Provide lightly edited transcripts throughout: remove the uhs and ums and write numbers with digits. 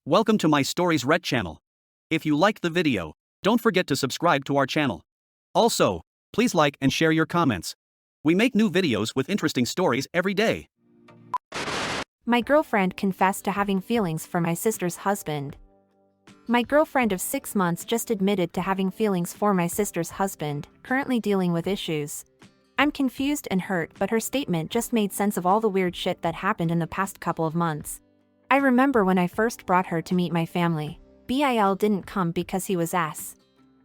Welcome to my Stories Red channel. If you liked the video, don't forget to subscribe to our channel. Also, please like and share your comments. We make new videos with interesting stories every day. My girlfriend confessed to having feelings for my sister's husband. My girlfriend of 6 months just admitted to having feelings for my sister's husband, currently dealing with issues. I'm confused and hurt, but her statement just made sense of all the weird shit that happened in the past couple of months. I remember when I first brought her to meet my family. Bil didn't come because he was ass.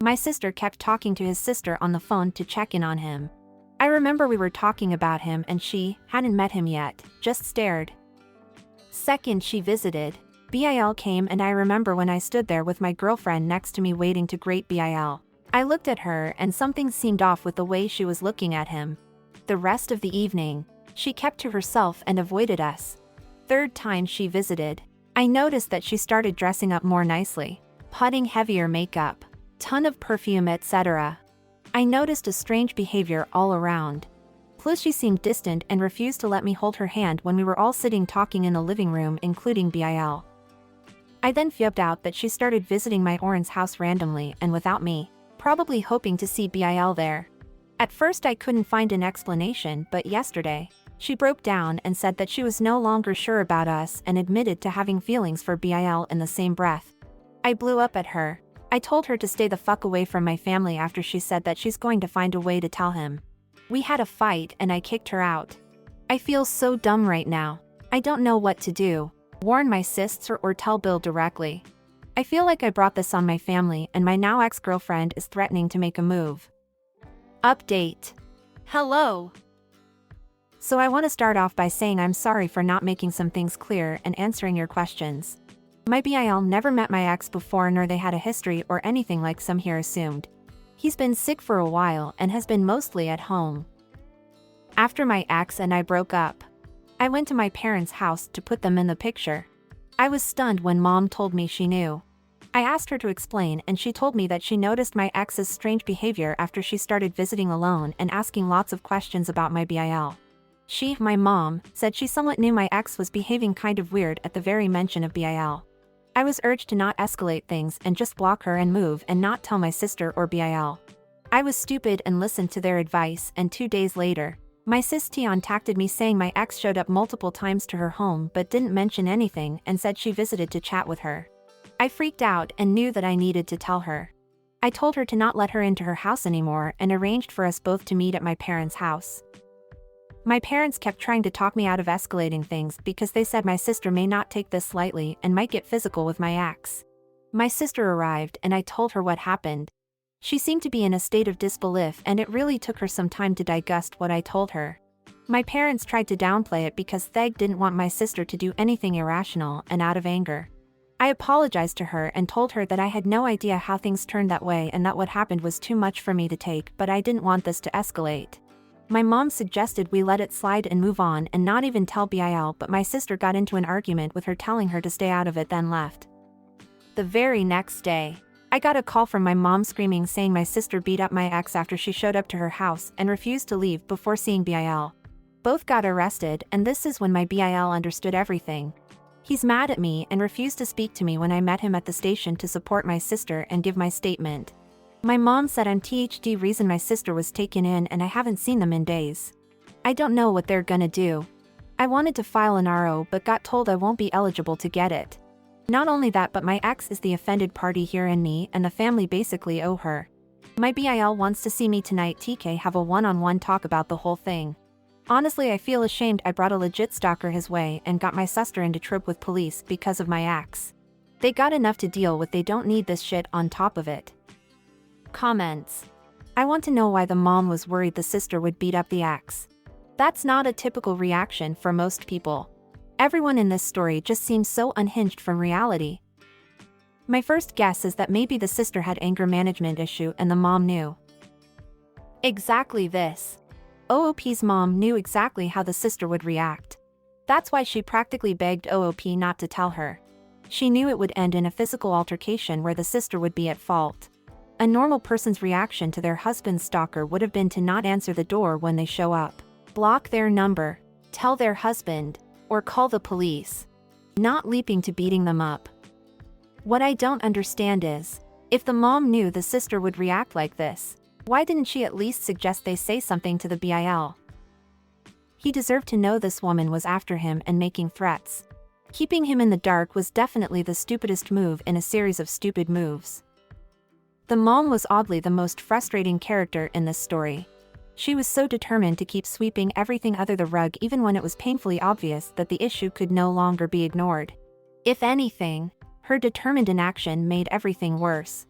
My sister kept talking to his sister on the phone to check in on him. I remember we were talking about him and she hadn't met him yet, just stared. Second, she visited. Bil came and I remember when I stood there with my girlfriend next to me waiting to greet Bil. I looked at her and something seemed off with the way she was looking at him. The rest of the evening, she kept to herself and avoided us. Third time she visited, I noticed that she started dressing up more nicely, putting heavier makeup, ton of perfume, etc. I noticed a strange behavior all around. Plus she seemed distant and refused to let me hold her hand when we were all sitting talking in the living room, including Bil. I then figured out that she started visiting my Oren's house randomly and without me, probably hoping to see Bil there. At first I couldn't find an explanation, but yesterday, she broke down and said that she was no longer sure about us and admitted to having feelings for Bil in the same breath. I blew up at her. I told her to stay the fuck away from my family after she said that she's going to find a way to tell him. We had a fight and I kicked her out. I feel so dumb right now. I don't know what to do. Warn my sister or tell Bill directly. I feel like I brought this on my family and my now ex-girlfriend is threatening to make a move. Update. Hello. So I want to start off by saying I'm sorry for not making some things clear and answering your questions. My Bil never met my ex before, nor they had a history or anything like some here assumed. He's been sick for a while and has been mostly at home. After my ex and I broke up, I went to my parents' house to put them in the picture. I was stunned when Mom told me she knew. I asked her to explain and she told me that she noticed my ex's strange behavior after she started visiting alone and asking lots of questions about my Bil. She, my mom, said she somewhat knew my ex was behaving kind of weird at the very mention of Bil. I was urged to not escalate things and just block her and move and not tell my sister or Bil. I was stupid and listened to their advice, and 2 days later, my sis contacted me saying my ex showed up multiple times to her home but didn't mention anything and said she visited to chat with her. I freaked out and knew that I needed to tell her. I told her to not let her into her house anymore and arranged for us both to meet at my parents' house. My parents kept trying to talk me out of escalating things because they said my sister may not take this lightly and might get physical with my ex. My sister arrived and I told her what happened. She seemed to be in a state of disbelief and it really took her some time to digest what I told her. My parents tried to downplay it because they didn't want my sister to do anything irrational and out of anger. I apologized to her and told her that I had no idea how things turned that way and that what happened was too much for me to take, but I didn't want this to escalate. My mom suggested we let it slide and move on and not even tell Bil, but my sister got into an argument with her telling her to stay out of it, then left. The very next day, I got a call from my mom screaming saying my sister beat up my ex after she showed up to her house and refused to leave before seeing Bil. Both got arrested, and this is when my Bil understood everything. He's mad at me and refused to speak to me when I met him at the station to support my sister and give my statement. My mom said I'm THD reason my sister was taken in and I haven't seen them in days. I don't know what they're gonna do. I wanted to file an RO but got told I won't be eligible to get it. Not only that, but my ex is the offended party here and me and the family basically owe her. My Bil wants to see me tonight. TK have a one-on-one talk about the whole thing. Honestly, I feel ashamed I brought a legit stalker his way and got my sister into trouble with police because of my ex. They got enough to deal with, they don't need this shit on top of it. Comments. I want to know why the mom was worried the sister would beat up the ex. That's not a typical reaction for most people. Everyone in this story just seems so unhinged from reality. My first guess is that maybe the sister had anger management issue and the mom knew. Exactly this. OOP's mom knew exactly how the sister would react. That's why she practically begged OOP not to tell her. She knew it would end in a physical altercation where the sister would be at fault. A normal person's reaction to their husband's stalker would have been to not answer the door when they show up, block their number, tell their husband, or call the police. Not leaping to beating them up. What I don't understand is, if the mom knew the sister would react like this, why didn't she at least suggest they say something to the BIL? He deserved to know this woman was after him and making threats. Keeping him in the dark was definitely the stupidest move in a series of stupid moves. The mom was oddly the most frustrating character in this story. She was so determined to keep sweeping everything under the rug even when it was painfully obvious that the issue could no longer be ignored. If anything, her determined inaction made everything worse.